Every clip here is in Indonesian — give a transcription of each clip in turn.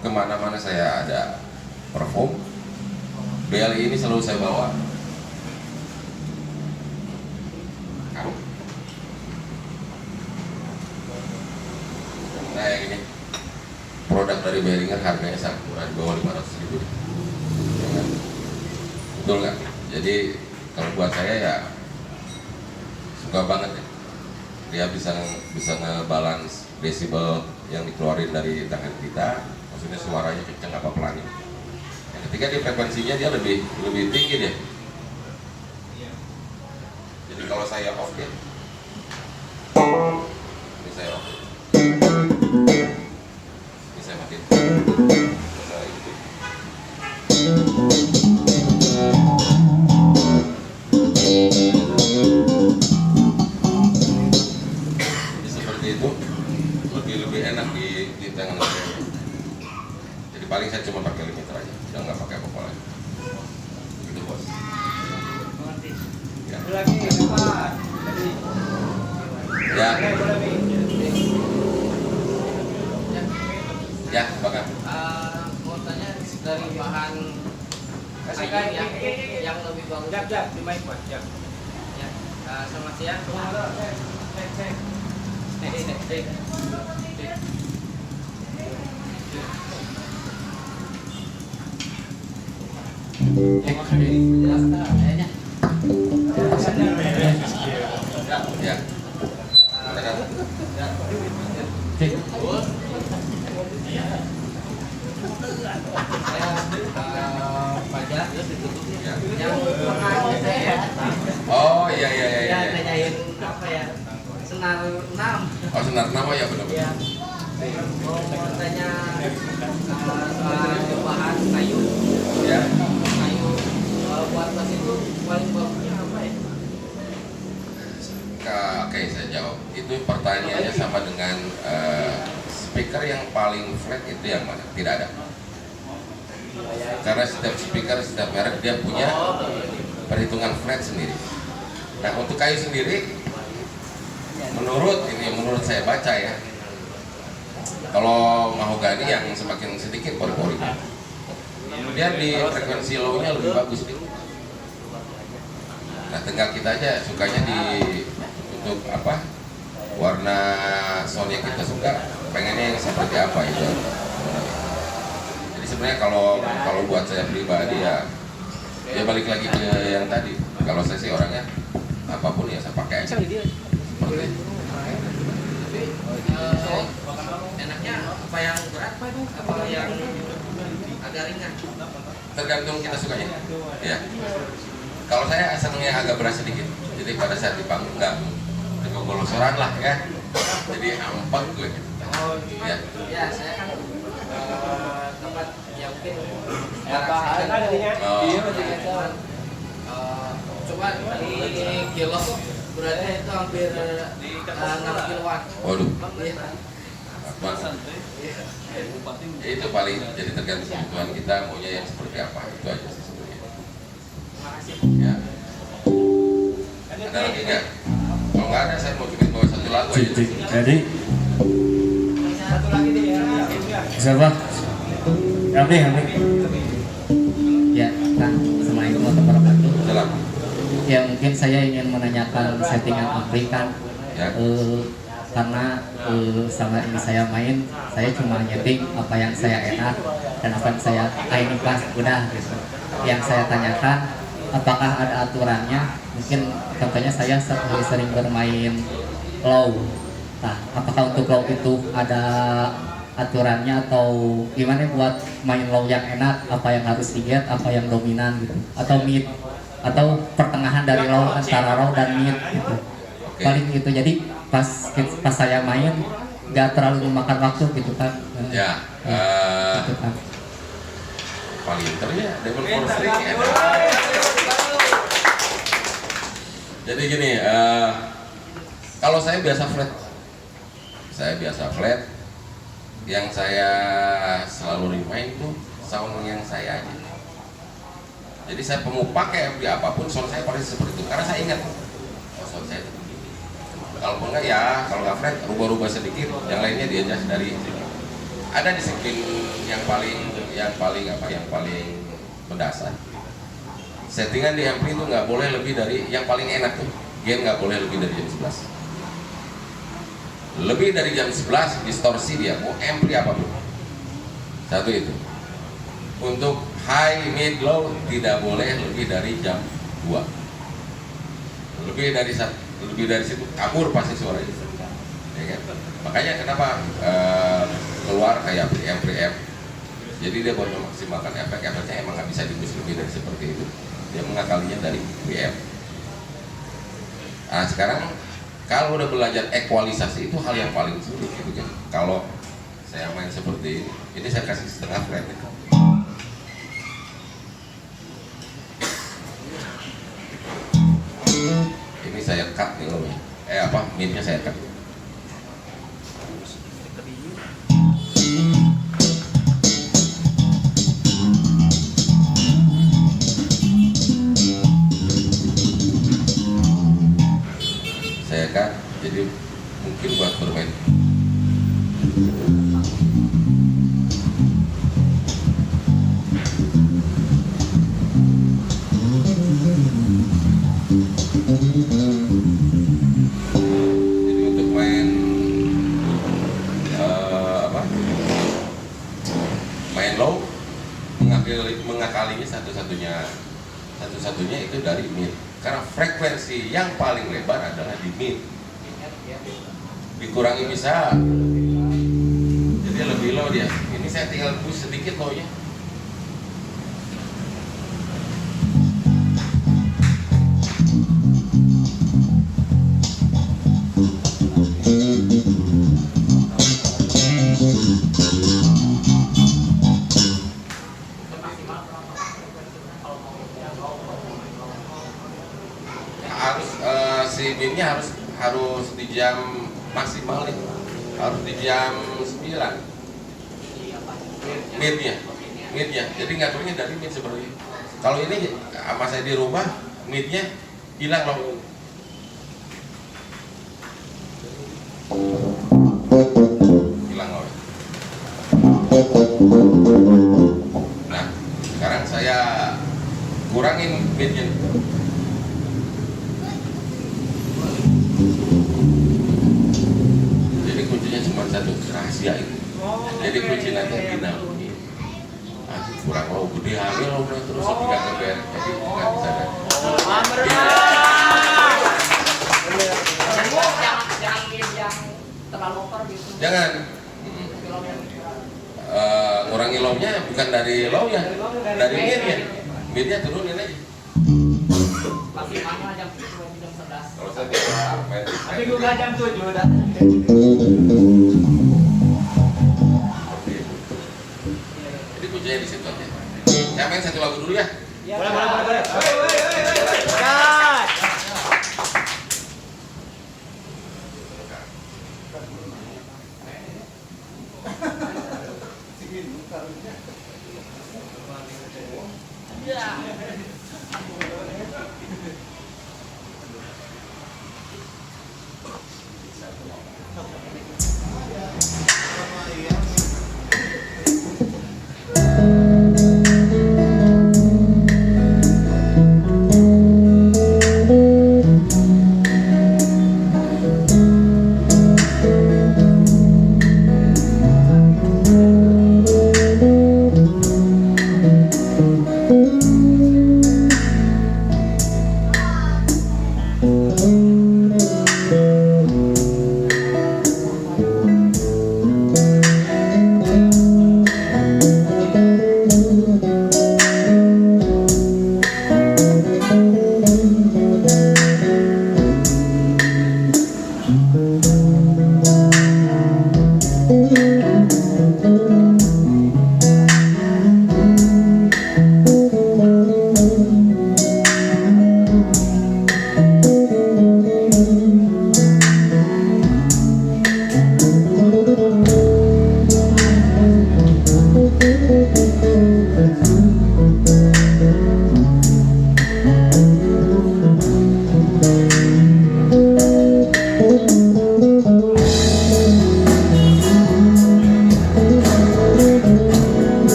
kemana-mana saya ada perform, BLI ini selalu saya bawa. Nah yang ini produk dari Behringer harganya sangat murah, di bawah 500.000. Ya kan? Betul nggak? Jadi kalau buat saya ya suka banget ya. Dia bisa ngebalance desibel yang dikeluarin dari tangan kita, maksudnya suaranya kenceng apa pelan. Yang ketiga di frekuensinya dia lebih tinggi deh. Jadi kalau saya off ya, ini saya off, ini saya matiin. Lebih enak di tangan saya. Jadi paling saya cuma pakai limiter aja, udah nggak pakai apa-apa lagi. Gitu bos. Ya. Ya. Ya, bakal. Mau tanya dari bahan kayu yang lebih bagus. Di mic Pak. Ya. Selamat siang. Ya. Fajar Ya. yang pernah saya Oh iya. tanyain apa ya, senar 6. Oh senar nama ya benar. Ya. Mau tanya soal bahan kayu. Ya. Kayu buat bass itu paling bagusnya apa ya? Oke, saya jawab. Itu pertanyaannya sama dengan speaker yang paling flat itu yang mana? Tidak ada. Karena setiap speaker, setiap merek dia punya perhitungan flat sendiri. Nah untuk kayu sendiri, menurut saya baca ya, kalau mahogani yang semakin sedikit pori-porinya, dia di frekuensi low-nya lebih bagus nih. Nah tinggal kita aja sukanya untuk apa, warna sound yang kita suka, pengennya yang seperti apa itu. Jadi sebenarnya kalau buat saya pribadi ya balik lagi ke yang tadi. Kalau saya sih orangnya apapun ya saya pakai aja. Seperti itu. Enaknya apa yang berat, apa yang agak ringan? Tergantung kita sukanya. Ya. Kalau saya senangnya agak berat sedikit. Jadi pada saat di panggung nggak kegolosoran lah ya. Jadi ampak gue. Ya. Ya saya kan tempat yang mungkin coba di kilo berarti itu hampir 6 kiloan. Waduh. Iya. Banget. Itu paling jadi tergantung kebutuhan kita maunya yang seperti apa, itu aja sih sebenarnya. Terima kasih. Ya. Ada lagi nggak? Kalau nggak ada saya mau cuma bawa satu lagu aja. Jadi Satu lagi nih ya. siapa? Hamdi. Ya, Kang, Assalamualaikum warahmatullahi wabarakatuh. Salam. Ya, mungkin saya ingin menanyakan settingan ampli kan, Ya. karena selama ini saya main, saya cuma nyeting apa yang saya enak dan apa yang saya ini pas udah gitu. Yang saya tanyakan, apakah ada aturannya? Mungkin contohnya saya sering bermain low. Nah, apakah untuk low itu ada aturannya atau gimana buat main low yang enak, apa yang harus diget, apa yang dominan gitu, atau mid, atau pertengahan dari low antara low dan mid gitu. Paling gitu. Jadi pas saya main nggak terlalu memakan waktu gitu kan. Ya. Gitu kan. Palinter ya, Devil Force String enak. Jadi gini, kalau saya biasa flat. Yang saya selalu remind tuh sound yang saya aja. Jadi saya mau pakai ampli apapun, sound saya pasti seperti itu. Karena saya ingat, oh sound saya itu begini. Kalau enggak ya, kalau nggak flat, rubah-rubah sedikit. Yang lainnya dia adjust dari sini. ada disiplin yang paling mendasar. Settingan di ampli itu nggak boleh lebih dari yang paling enak tuh, gain nggak boleh lebih dari jam 11. Lebih dari jam 11 distorsi dia, mau ampli apapun. Satu itu. Untuk high, mid, low tidak boleh lebih dari jam 2. Lebih dari situ kabur pasti suaranya. Ya kan? Makanya kenapa keluar kayak preamp. Jadi dia buat memaksimalkan efeknya emang nggak bisa dimus lebih dari seperti itu. Dia mengakalinya dari preamp. Nah sekarang kalau udah belajar ekualisasi itu hal yang paling sulit gitu kan. Kalau saya main seperti ini saya kasih setengah flat. Ini saya cut nih loh. Midnya saya cut. Saya cut, jadi mungkin buat bermain. Jadi untuk main main low mengakalinya satu-satunya itu dari mid, karena frekuensi yang paling lebar adalah di mid. Dikurangi bisa, jadi lebih low dia. Ini saya tinggal push sedikit lownya. Si midnya harus di jam maksimal nih, harus di jam 9 midnya, jadi ngaturnya dari mid seperti ini. Kalau ini sama saya dirubah, midnya hilang loh. Nah sekarang saya kurangin midnya. Cuma satu rahasia itu. Jadi kunci nanti final. Kurang low, gede hamil low terus tapi nggak keber, jadi nggak bisa ada. Jangan terlalu over gitu. Jangan. Ngurangi low-nya bukan dari low ya, dari mid-nya. Mid-nya turunin aja. Maksimalnya jam 11. Kalau saya bisa main. Tapi gua jam 7 dah. Jadi kuncinya di situ aja. Saya main satu lagu dulu ya. Boleh.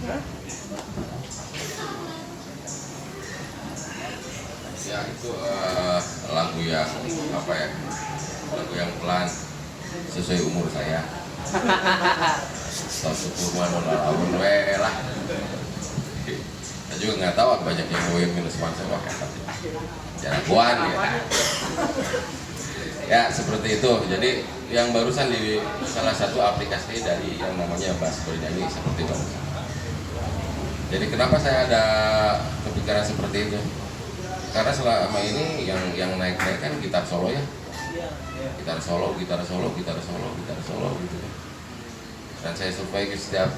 Ya itu lagu yang apa ya? Lagu yang pelan sesuai umur saya. Syukur lawan lah. Saya juga nggak tahu banyak yang WM minus one saya pakai apa. Jagoan ya. Ya seperti itu. Jadi yang barusan di salah satu aplikasi dari yang namanya Bass Bernyanyi seperti itu. Jadi kenapa saya ada kepikiran seperti itu? Karena selama ini yang naik-naik kan gitar solo ya, gitar solo gitu. Dan saya survei ke setiap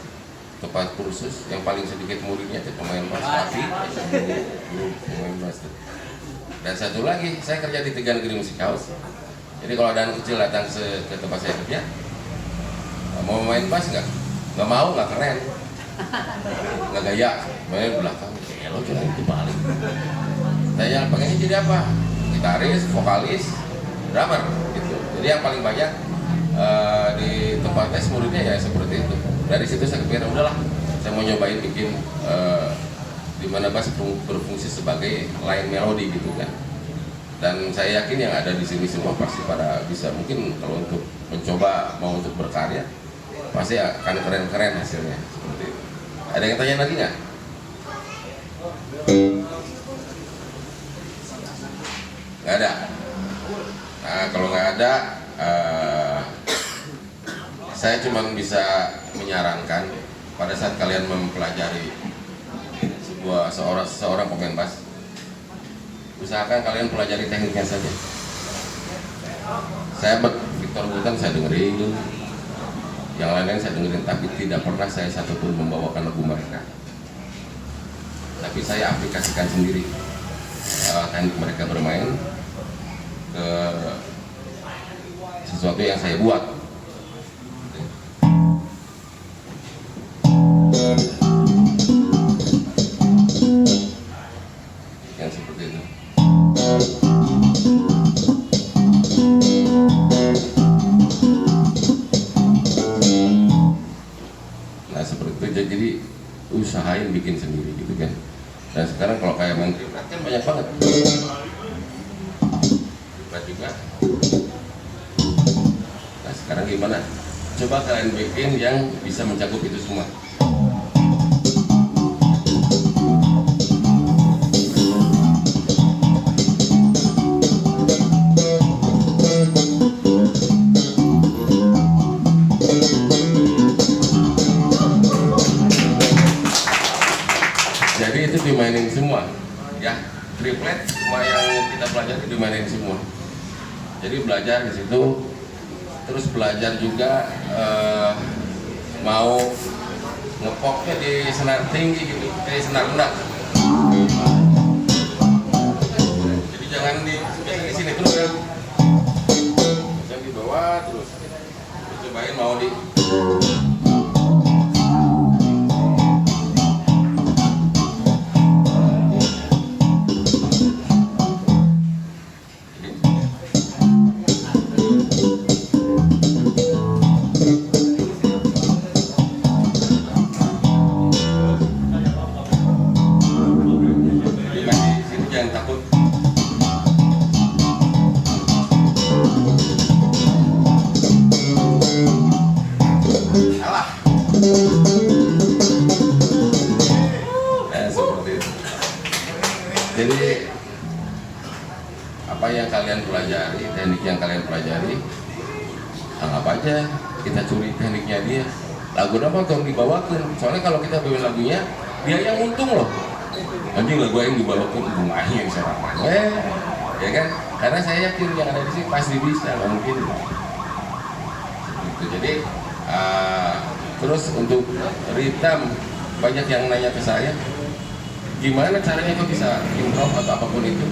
tempat kursus yang paling sedikit muridnya itu pemain bass, tapi belum pemain bass. Dan satu lagi, saya kerja di Tiga Negeri Musik House. Jadi kalau ada anak kecil datang ke tempat saya kerja, mau main bass nggak mau, nggak keren, nggak gaya, main belakang, lo cuma itu paling. Tanya pengennya jadi apa? Gitaris, vokalis, drummer gitu. Jadi yang paling banyak di tempat tes muridnya ya seperti itu. Dari situ saya kepikir udahlah, saya mau nyobain bikin di mana bass berfungsi sebagai line melodi gitu kan. Dan saya yakin yang ada di sini semua pasti pada bisa, mungkin kalau untuk mencoba mau untuk berkarya pasti akan keren-keren hasilnya seperti itu. Ada yang tanya lagi nggak? Nggak ada. Nah kalau nggak ada, saya cuma bisa menyarankan pada saat kalian mempelajari seorang pemain bass, usahakan kalian pelajari tekniknya saja. Saya Victor Butan saya dengerin, yang lain-lain saya dengerin, tapi tidak pernah saya satupun membawakan lagu mereka. Tapi saya aplikasikan sendiri teknik mereka bermain ke sesuatu yang saya buat. Yang seperti itu. Nah seperti itu, jadi usahain bikin sendiri gitu kan. Dan sekarang kalau kayak main triplet kan banyak banget. Triplet juga. Nah sekarang gimana? Coba kalian bikin yang bisa mencakup itu semua. Jadi itu dimainin semua, ya triplet semua yang kita pelajari dimainin semua. Jadi belajar di situ, terus belajar juga mau ngepopnya di senar tinggi gitu, di senar rendah. Jadi jangan di sini terus ya, jangan di bawah terus. Cobain mau di Jadi apa yang kalian pelajari, teknik yang kalian pelajari, anggap aja kita curi tekniknya dia. Lagu apa yang dibawakan? Soalnya kalau kita bawain lagunya, dia yang untung loh. Anjing lagu yang dibawakan bunganya yang serapan, ya kan? Karena saya yakin yang ada di sini pasti bisa, nggak mungkin. Gitu. Jadi terus untuk ritam, banyak yang nanya ke saya, gimana caranya kok bisa improv atau apapun itu,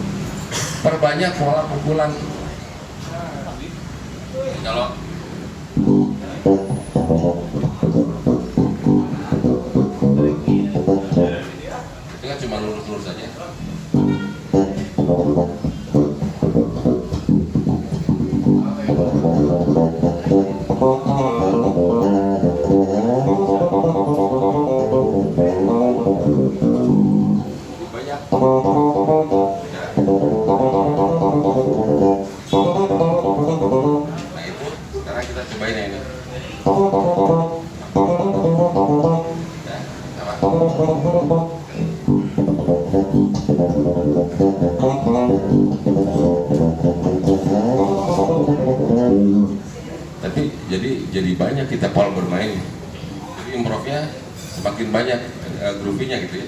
perbanyak pola pukulan. Kalau itu kan cuma lurus-lurus saja. Lebih banyak. Ya. Nah itu sekarang kita cobain yang ini. Ya, apa? Tapi jadi banyak kita pola bermain. Jadi improvnya semakin banyak groovy-nya gitu ya.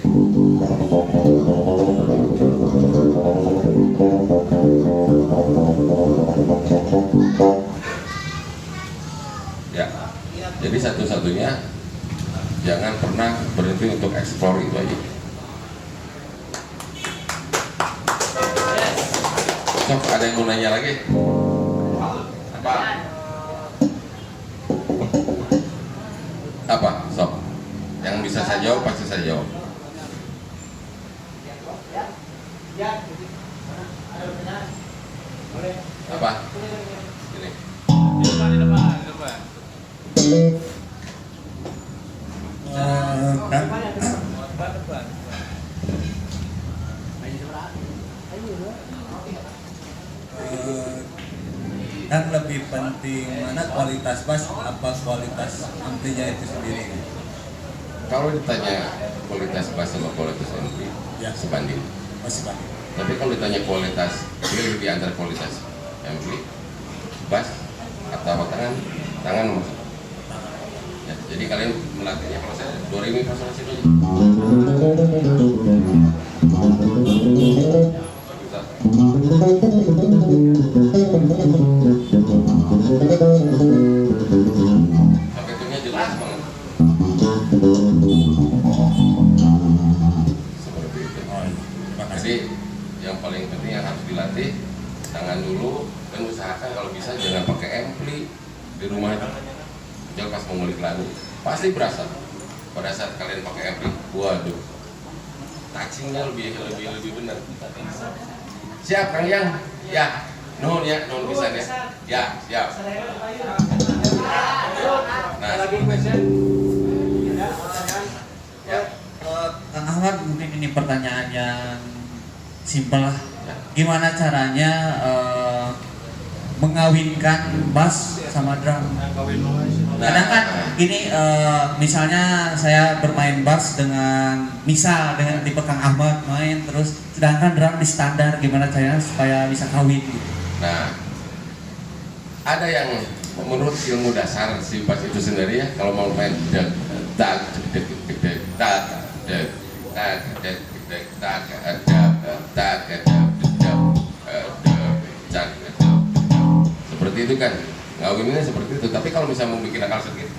Ya. Jadi satu-satunya jangan pernah berhenti untuk explore itu aja. Sok, ada yang mau nanya lagi? Apa? Apa? Sok. Yang bisa saya jawab pasti saya jawab. Apa? Ini. Dan lebih penting mana kualitas bass apa kualitas amplinya itu sendiri? Kalau ditanya kualitas bass sama kualitas ampli, Ya. sebanding. Masih banyak. Tapi kalau ditanya kualitas, pilih di antara kualitas ampli, bass atau tangan nomor satu. Ya, jadi kalian melatihnya kalau saya do re mi fa sol la si do. Bisa. Sampai itunya jelas banget. Seperti itu. Oh, terima kasih. Jadi yang paling penting yang harus dilatih tangan dulu, dan usahakan kalau bisa jangan pakai ampli di rumah itu. Jangan pas mau ngulik lagu pasti berasa. Pada saat kalian pakai ampli, waduh, touchingnya lebih benar. Siap Kang Yang? Ya, non bisa ya. Ya, siap. Nah, ya. Kang Ahmad, mungkin ini pertanyaan yang simpel lah. Gimana caranya mengawinkan bass sama drum? Kadang kan gini, misalnya saya bermain bass dengan tipe Kang Ahmad main, terus sedangkan drum di standar, gimana caranya supaya bisa kawin gitu? Nah, ada yang menurut ilmu dasar si bass itu sendiri ya, kalau mau main seperti itu kan, ngawinnya seperti itu. Tapi kalau misalnya mau bikin akal sedikit,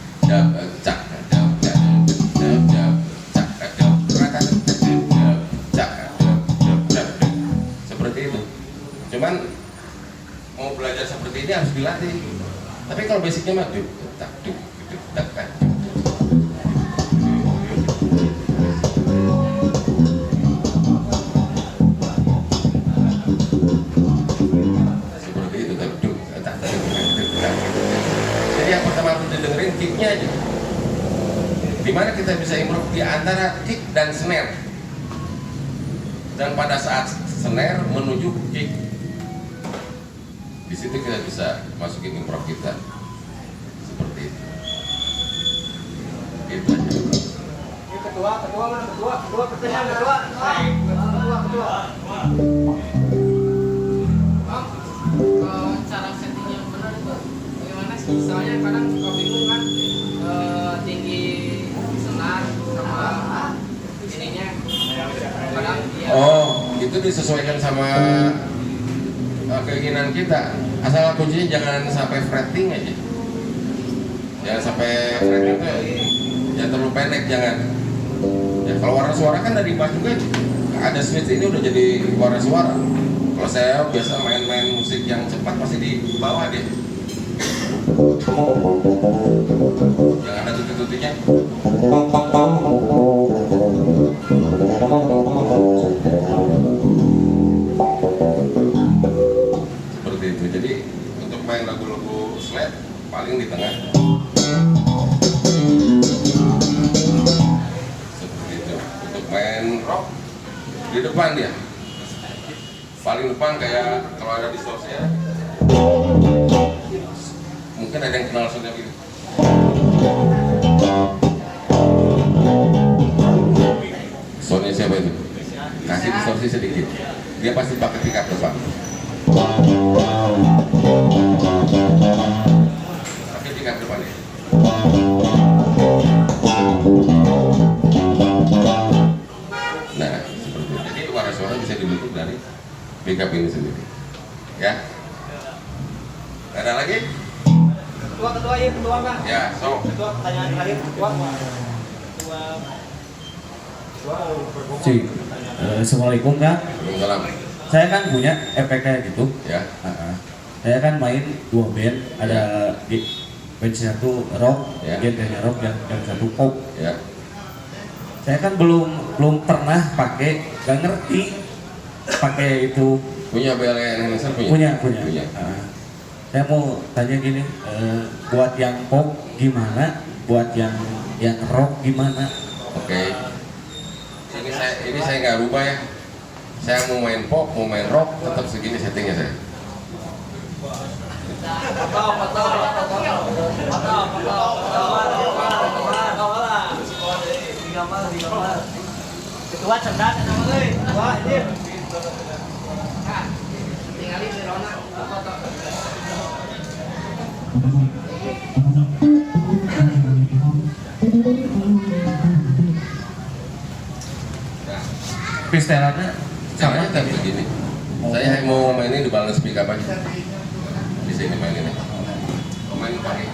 seperti itu. Cuman mau belajar seperti ini harus dilatih. Tapi kalau basicnya mah seperti itu. Jadi yang pertama harus didengerin kicknya aja. Dimana kita bisa improve di antara kick dan snare. Dan pada saat snare menuju kick, di situ kita bisa masukin improv kita seperti itu. Itu aja. Kedua pertanyaan kedua. Cara setting yang benar itu bagaimana sih? Misalnya kadang suka bingung kan, tinggi senar sama ininya kadang dia Oh, itu disesuaikan sama keinginan kita. Asal kuncinya jangan sampai fretting aja. Jangan sampai fretting itu jangan terlalu pendek, jangan. Ya kalau warna suara kan dari bass juga ada switch ini udah jadi warna suara. Kalau saya biasa main-main musik yang cepat pasti di bawah deh. Jangan ada tuti-tutinya. Seperti itu. Jadi untuk main lagu-lagu slide paling di tengah. Seperti itu. Untuk main rock di depan dia, paling depan kayak kalau ada distorsi ya. Mungkin ada yang kenal soundnya gitu. Soundnya siapa itu? Kasih distorsi sedikit. Dia pasti pakai pickup depan. Pakai pickup depan ya. Nah, seperti itu. Jadi warna suara bisa dibentuk dari pickup ini sendiri. Ya. Ada lagi? Ketua ya, ketua Kang. Ya, so. Ketua pertanyaan terakhir, ketua. Cik, Assalamualaikum Kang. Salam. Saya kan punya efek kayak gitu. Ya. Saya kan main 2 band, ada di band satu rock, Ya. genrenya rock, yang satu pop. Ya. Saya kan belum pernah pakai, gak ngerti pakai itu. Punya BLN Enhancer punya? Punya. Punya. Saya mau tanya gini, buat yang pop gimana, buat yang rock gimana? Oke. Ini saya nggak rubah ya. Saya mau main pop, mau main rock, tetap segini settingnya saya. Ketua cerdas, ketua ini. Nah, tinggalin si Rona foto. Pistelannya Caranya tetap begini. Saya mau mainin di balance pick up aja. Di sini mainin. Main pakai.